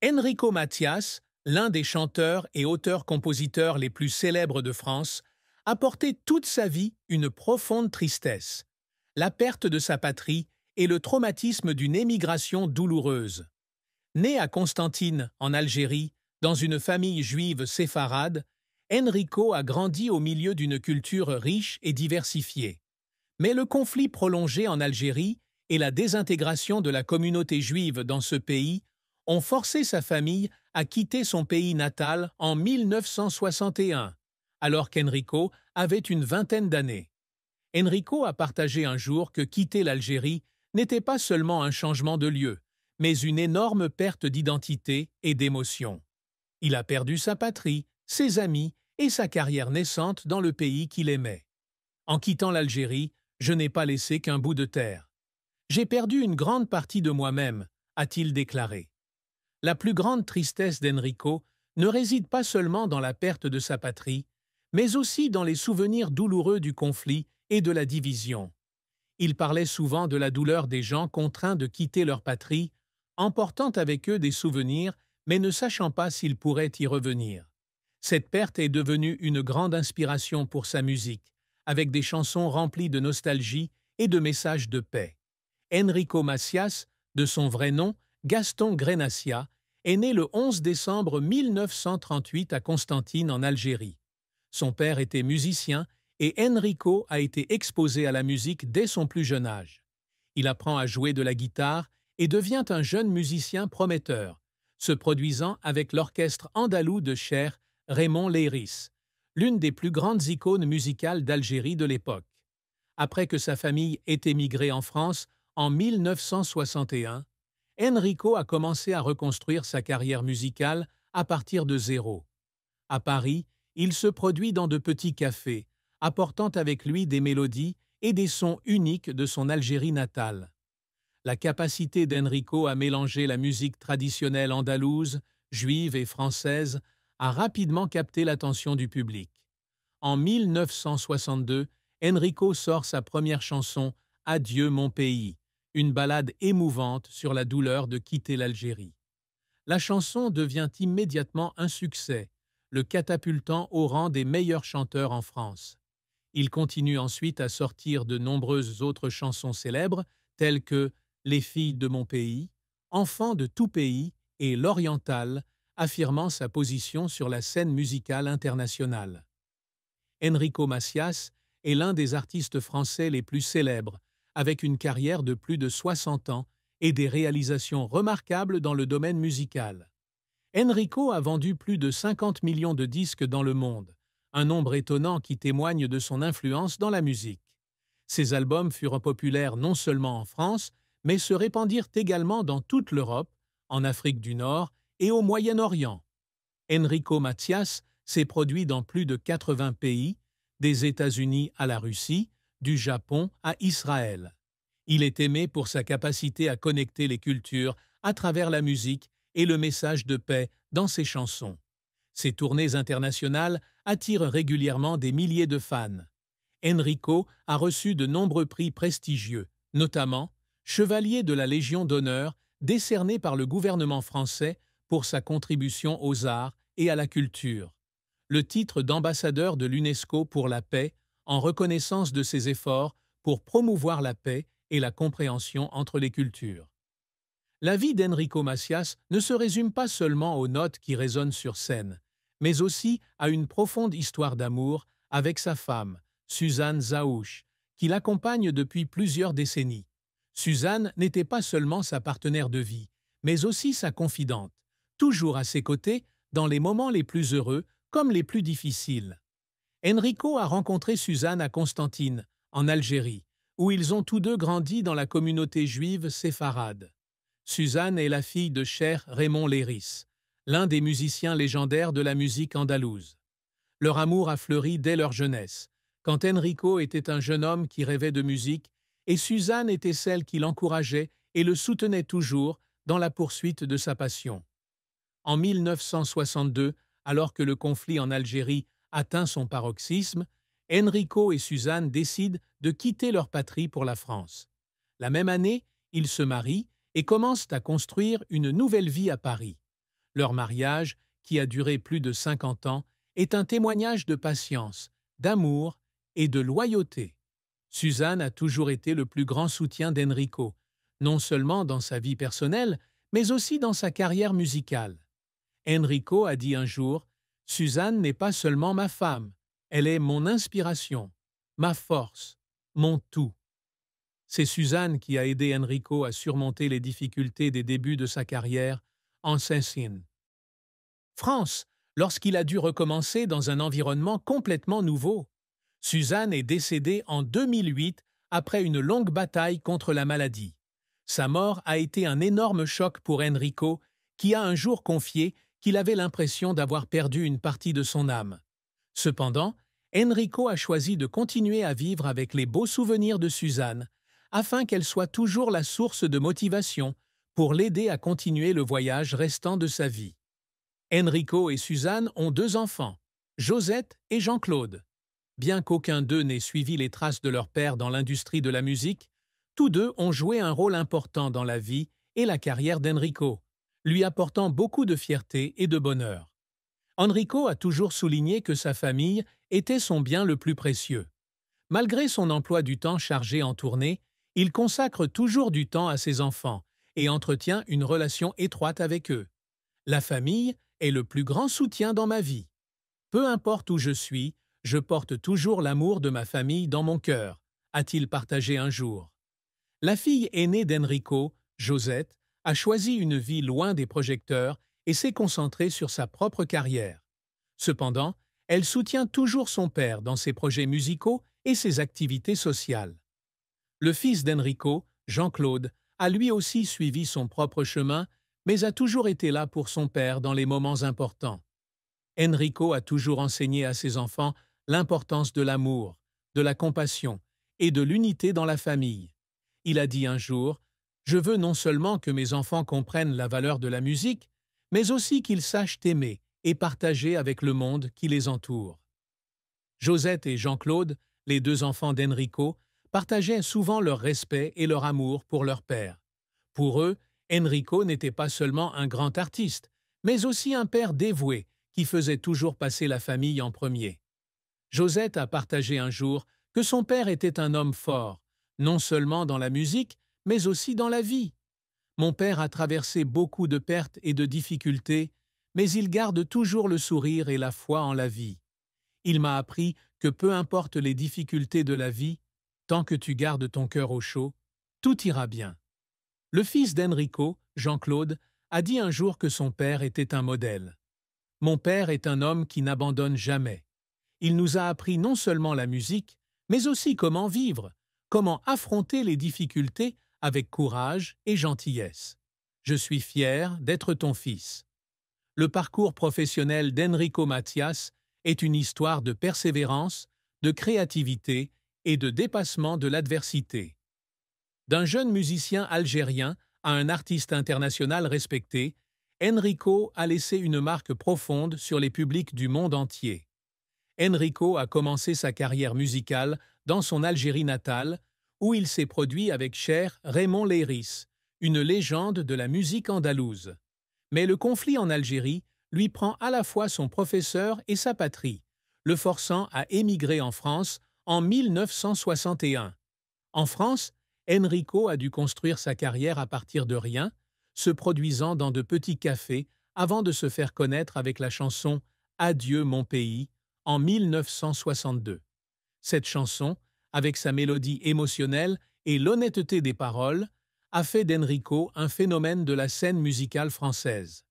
Enrico Macias, l'un des chanteurs et auteurs-compositeurs les plus célèbres de France, a porté toute sa vie une profonde tristesse, la perte de sa patrie et le traumatisme d'une émigration douloureuse. Né à Constantine, en Algérie, dans une famille juive séfarade, Enrico a grandi au milieu d'une culture riche et diversifiée. Mais le conflit prolongé en Algérie et la désintégration de la communauté juive dans ce pays ont forcé sa famille à quitter son pays natal en 1961, alors qu'Enrico avait une vingtaine d'années. Enrico a partagé un jour que quitter l'Algérie n'était pas seulement un changement de lieu, mais une énorme perte d'identité et d'émotion. Il a perdu sa patrie, ses amis et sa carrière naissante dans le pays qu'il aimait. En quittant l'Algérie, je n'ai pas laissé qu'un bout de terre. J'ai perdu une grande partie de moi-même, a-t-il déclaré. La plus grande tristesse d'Enrico ne réside pas seulement dans la perte de sa patrie, mais aussi dans les souvenirs douloureux du conflit et de la division. Il parlait souvent de la douleur des gens contraints de quitter leur patrie, emportant avec eux des souvenirs, mais ne sachant pas s'ils pourraient y revenir. Cette perte est devenue une grande inspiration pour sa musique, avec des chansons remplies de nostalgie et de messages de paix. Enrico Macias, de son vrai nom, Gaston Grenacia, est né le 11 décembre 1938 à Constantine, en Algérie. Son père était musicien et Enrico a été exposé à la musique dès son plus jeune âge. Il apprend à jouer de la guitare et devient un jeune musicien prometteur, se produisant avec l'orchestre andalou de Cher, Raymond Leiris, l'une des plus grandes icônes musicales d'Algérie de l'époque. Après que sa famille ait émigré en France en 1961, Enrico a commencé à reconstruire sa carrière musicale à partir de zéro. À Paris, il se produit dans de petits cafés, apportant avec lui des mélodies et des sons uniques de son Algérie natale. La capacité d'Enrico à mélanger la musique traditionnelle andalouse, juive et française a rapidement capté l'attention du public. En 1962, Enrico sort sa première chanson « Adieu mon pays », une ballade émouvante sur la douleur de quitter l'Algérie. La chanson devient immédiatement un succès, le catapultant au rang des meilleurs chanteurs en France. Il continue ensuite à sortir de nombreuses autres chansons célèbres, telles que « Les filles de mon pays »,« Enfants de tout pays » et « L'Oriental », affirmant sa position sur la scène musicale internationale. Enrico Macias est l'un des artistes français les plus célèbres, avec une carrière de plus de 60 ans et des réalisations remarquables dans le domaine musical. Enrico a vendu plus de 50 millions de disques dans le monde, un nombre étonnant qui témoigne de son influence dans la musique. Ses albums furent populaires non seulement en France, mais se répandirent également dans toute l'Europe, en Afrique du Nord et au Moyen-Orient. Enrico Macias s'est produit dans plus de 80 pays, des États-Unis à la Russie, du Japon à Israël. Il est aimé pour sa capacité à connecter les cultures à travers la musique et le message de paix dans ses chansons. Ses tournées internationales attirent régulièrement des milliers de fans. Enrico a reçu de nombreux prix prestigieux, notamment Chevalier de la Légion d'honneur décerné par le gouvernement français pour sa contribution aux arts et à la culture, le titre d'ambassadeur de l'UNESCO pour la paix en reconnaissance de ses efforts pour promouvoir la paix et la compréhension entre les cultures. La vie d'Enrico Macias ne se résume pas seulement aux notes qui résonnent sur scène, mais aussi à une profonde histoire d'amour avec sa femme, Suzanne Zaouche, qui l'accompagne depuis plusieurs décennies. Suzanne n'était pas seulement sa partenaire de vie, mais aussi sa confidente, toujours à ses côtés dans les moments les plus heureux comme les plus difficiles. Enrico a rencontré Suzanne à Constantine, en Algérie, où ils ont tous deux grandi dans la communauté juive séfarade. Suzanne est la fille de Cher Raymond Leiris, l'un des musiciens légendaires de la musique andalouse. Leur amour a fleuri dès leur jeunesse, quand Enrico était un jeune homme qui rêvait de musique, et Suzanne était celle qui l'encourageait et le soutenait toujours dans la poursuite de sa passion. En 1962, alors que le conflit en Algérie atteint son paroxysme, Enrico et Suzanne décident de quitter leur patrie pour la France. La même année, ils se marient et commencent à construire une nouvelle vie à Paris. Leur mariage, qui a duré plus de 50 ans, est un témoignage de patience, d'amour et de loyauté. Suzanne a toujours été le plus grand soutien d'Enrico, non seulement dans sa vie personnelle, mais aussi dans sa carrière musicale. Enrico a dit un jour « Suzanne n'est pas seulement ma femme, elle est mon inspiration, ma force, mon tout ». C'est Suzanne qui a aidé Enrico à surmonter les difficultés des débuts de sa carrière en Saint-Cyr. France, lorsqu'il a dû recommencer dans un environnement complètement nouveau. Suzanne est décédée en 2008 après une longue bataille contre la maladie. Sa mort a été un énorme choc pour Enrico, qui a un jour confié qu'il avait l'impression d'avoir perdu une partie de son âme. Cependant, Enrico a choisi de continuer à vivre avec les beaux souvenirs de Suzanne, afin qu'elle soit toujours la source de motivation pour l'aider à continuer le voyage restant de sa vie. Enrico et Suzanne ont 2 enfants, Josette et Jean-Claude. Bien qu'aucun d'eux n'ait suivi les traces de leur père dans l'industrie de la musique, tous deux ont joué un rôle important dans la vie et la carrière d'Enrico, lui apportant beaucoup de fierté et de bonheur. Enrico a toujours souligné que sa famille était son bien le plus précieux. Malgré son emploi du temps chargé en tournée, il consacre toujours du temps à ses enfants et entretient une relation étroite avec eux. La famille est le plus grand soutien dans ma vie. Peu importe où je porte toujours l'amour de ma famille dans mon cœur, a-t-il partagé un jour. La fille aînée d'Enrico, Josette, a choisi une vie loin des projecteurs et s'est concentrée sur sa propre carrière. Cependant, elle soutient toujours son père dans ses projets musicaux et ses activités sociales. Le fils d'Enrico, Jean-Claude, a lui aussi suivi son propre chemin, mais a toujours été là pour son père dans les moments importants. Enrico a toujours enseigné à ses enfants l'importance de l'amour, de la compassion et de l'unité dans la famille. Il a dit un jour « Je veux non seulement que mes enfants comprennent la valeur de la musique, mais aussi qu'ils sachent aimer et partager avec le monde qui les entoure. » Josette et Jean-Claude, les 2 enfants d'Enrico, partageaient souvent leur respect et leur amour pour leur père. Pour eux, Enrico n'était pas seulement un grand artiste, mais aussi un père dévoué qui faisait toujours passer la famille en premier. Josette a partagé un jour que son père était un homme fort, non seulement dans la musique, mais aussi dans la vie. Mon père a traversé beaucoup de pertes et de difficultés, mais il garde toujours le sourire et la foi en la vie. Il m'a appris que peu importe les difficultés de la vie, tant que tu gardes ton cœur au chaud, tout ira bien. Le fils d'Enrico, Jean-Claude, a dit un jour que son père était un modèle. Mon père est un homme qui n'abandonne jamais. Il nous a appris non seulement la musique, mais aussi comment vivre, comment affronter les difficultés avec courage et gentillesse. Je suis fier d'être ton fils. Le parcours professionnel d'Enrico Matías est une histoire de persévérance, de créativité et de dépassement de l'adversité. D'un jeune musicien algérien à un artiste international respecté, Enrico a laissé une marque profonde sur les publics du monde entier. Enrico a commencé sa carrière musicale dans son Algérie natale, où il s'est produit avec Cher Raymond Leiris, une légende de la musique andalouse. Mais le conflit en Algérie lui prend à la fois son professeur et sa patrie, le forçant à émigrer en France en 1961. En France, Enrico a dû construire sa carrière à partir de rien, se produisant dans de petits cafés avant de se faire connaître avec la chanson « Adieu mon pays » en 1962. Cette chanson, avec sa mélodie émotionnelle et l'honnêteté des paroles, a fait d'Enrico un phénomène de la scène musicale française.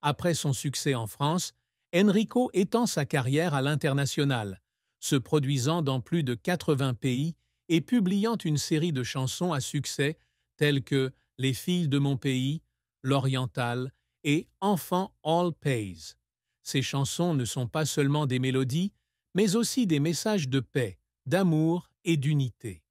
Après son succès en France, Enrico étend sa carrière à l'international, se produisant dans plus de 80 pays et publiant une série de chansons à succès telles que « Les filles de mon pays »,« L'Oriental » et « Enfant All Pays ». Ces chansons ne sont pas seulement des mélodies, mais aussi des messages de paix, d'amour et d'unité.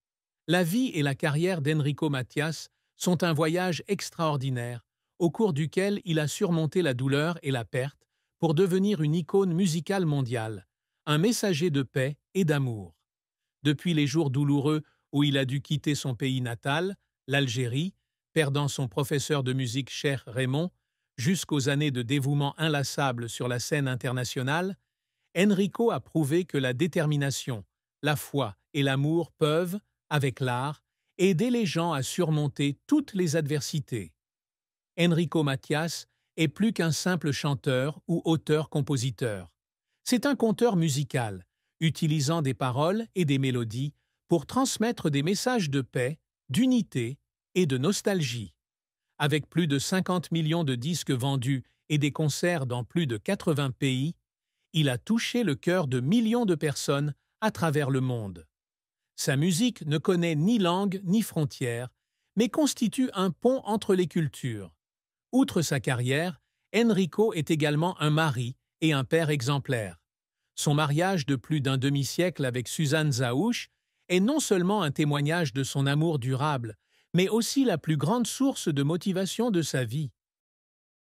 La vie et la carrière d'Enrico Matías sont un voyage extraordinaire, au cours duquel il a surmonté la douleur et la perte pour devenir une icône musicale mondiale, un messager de paix et d'amour. Depuis les jours douloureux où il a dû quitter son pays natal, l'Algérie, perdant son professeur de musique Cher Raymond, jusqu'aux années de dévouement inlassable sur la scène internationale, Enrico a prouvé que la détermination, la foi et l'amour peuvent, avec l'art, aider les gens à surmonter toutes les adversités. Enrico Macias est plus qu'un simple chanteur ou auteur-compositeur. C'est un conteur musical, utilisant des paroles et des mélodies pour transmettre des messages de paix, d'unité et de nostalgie. Avec plus de 50 millions de disques vendus et des concerts dans plus de 80 pays, il a touché le cœur de millions de personnes à travers le monde. Sa musique ne connaît ni langue ni frontières, mais constitue un pont entre les cultures. Outre sa carrière, Enrico est également un mari et un père exemplaire. Son mariage de plus d'un demi-siècle avec Suzanne Zaouche est non seulement un témoignage de son amour durable, mais aussi la plus grande source de motivation de sa vie.